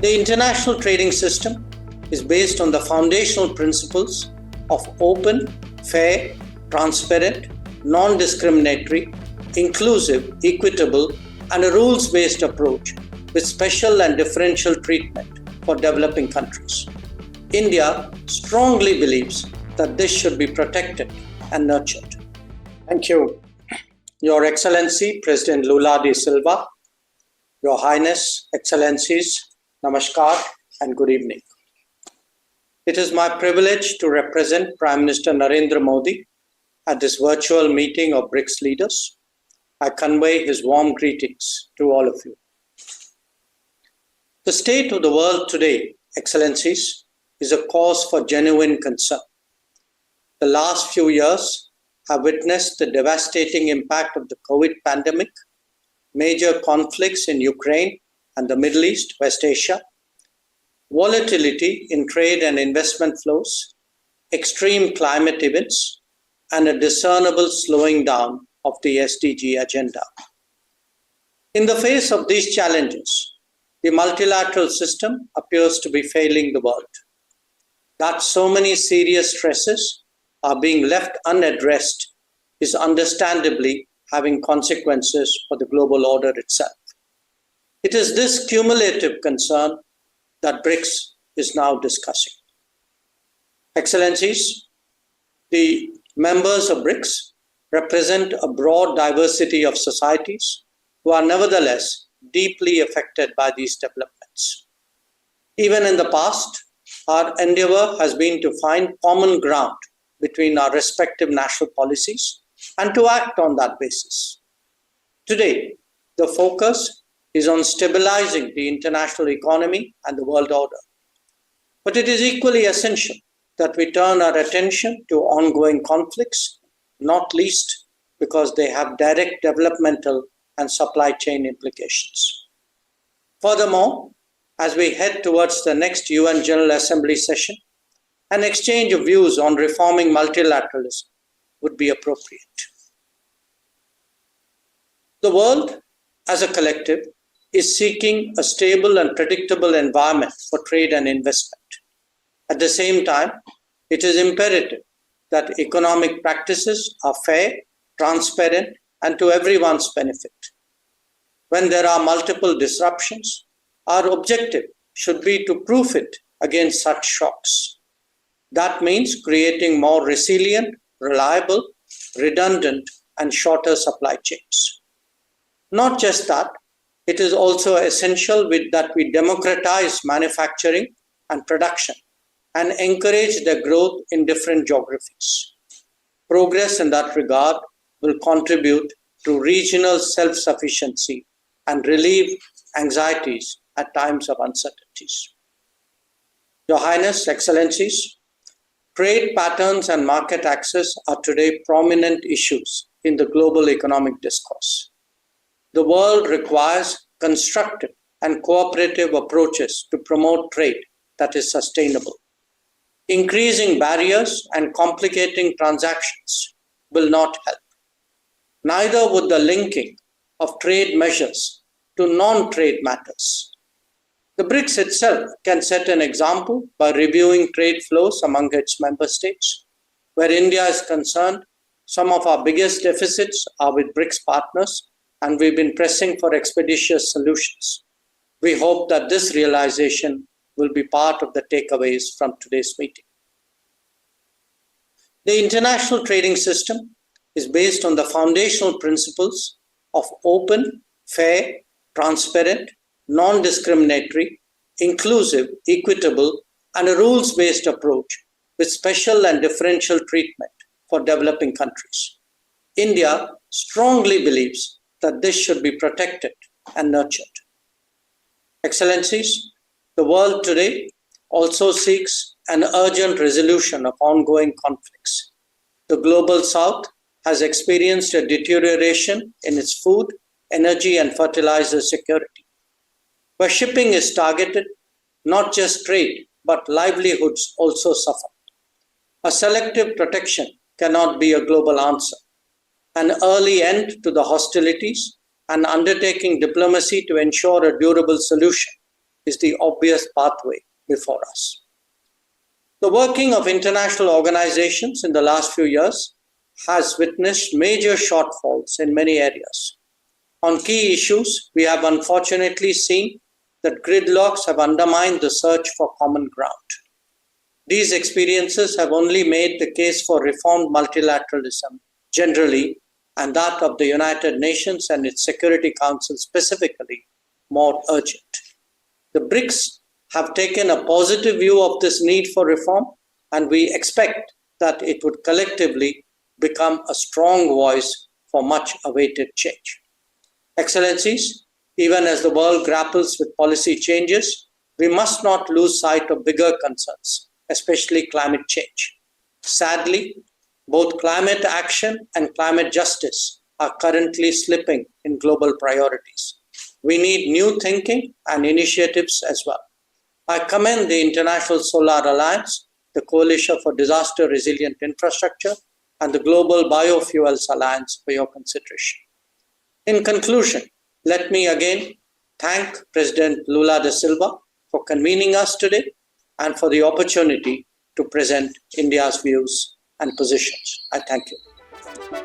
The international trading system is based on the foundational principles of open, fair, transparent, non-discriminatory, inclusive, equitable, and a rules-based approach with special and differential treatment for developing countries. India strongly believes that this should be protected and nurtured. Thank you. Your Excellency, President Lula da Silva, Your Highness, Excellencies, Namaskar and good evening. It is my privilege to represent Prime Minister Narendra Modi at this virtual meeting of BRICS leaders. I convey his warm greetings to all of you. The state of the world today, Excellencies, is a cause for genuine concern. The last few years have witnessed the devastating impact of the COVID pandemic, major conflicts in Ukraine and the Middle East, West Asia, volatility in trade and investment flows, extreme climate events, and a discernible slowing down of the SDG agenda. In the face of these challenges, the multilateral system appears to be failing the world. That so many serious stresses are being left unaddressed is understandably having consequences for the global order itself. It is this cumulative concern that BRICS is now discussing. Excellencies, the members of BRICS represent a broad diversity of societies who are nevertheless deeply affected by these developments. Even in the past, our endeavor has been to find common ground between our respective national policies and to act on that basis. Today, the focus is on stabilizing the international economy and the world order. But it is equally essential that we turn our attention to ongoing conflicts, not least because they have direct developmental and supply chain implications. Furthermore, as we head towards the next UN General Assembly session, an exchange of views on reforming multilateralism would be appropriate. The world, as a collective, is seeking a stable and predictable environment for trade and investment. At the same time, it is imperative that economic practices are fair, transparent, and to everyone's benefit. When there are multiple disruptions, our objective should be to proof it against such shocks. That means creating more resilient, reliable, redundant, and shorter supply chains. Not just that, it is also essential that we democratize manufacturing and production and encourage their growth in different geographies. Progress in that regard will contribute to regional self-sufficiency and relieve anxieties at times of uncertainties. Your Highness, Excellencies, trade patterns and market access are today prominent issues in the global economic discourse. The world requires constructive and cooperative approaches to promote trade that is sustainable. Increasing barriers and complicating transactions will not help. Neither would the linking of trade measures to non-trade matters. The BRICS itself can set an example by reviewing trade flows among its member states. Where India is concerned, some of our biggest deficits are with BRICS partners, and we've been pressing for expeditious solutions. We hope that this realization will be part of the takeaways from today's meeting. The international trading system is based on the foundational principles of open, fair, transparent, non-discriminatory, inclusive, equitable, and a rules-based approach with special and differential treatment for developing countries. India strongly believes that this should be protected and nurtured. Excellencies, the world today also seeks an urgent resolution of ongoing conflicts. The global south has experienced a deterioration in its food, energy, and fertilizer security. Where shipping is targeted, not just trade, but livelihoods also suffer. A selective protection cannot be a global answer. An early end to the hostilities and undertaking diplomacy to ensure a durable solution is the obvious pathway before us. The working of international organizations in the last few years has witnessed major shortfalls in many areas. On key issues, we have unfortunately seen that gridlocks have undermined the search for common ground. These experiences have only made the case for reformed multilateralism generally, and that of the United Nations and its Security Council specifically, more urgent. The BRICS have taken a positive view of this need for reform, and we expect that it would collectively become a strong voice for much awaited change. Excellencies, even as the world grapples with policy changes, we must not lose sight of bigger concerns, especially climate change. Sadly, both climate action and climate justice are currently slipping in global priorities. We need new thinking and initiatives as well. I commend the International Solar Alliance, the Coalition for Disaster Resilient Infrastructure, and the Global Biofuels Alliance for your consideration. In conclusion, let me again thank President Lula da Silva for convening us today and for the opportunity to present India's views and positions. I thank you.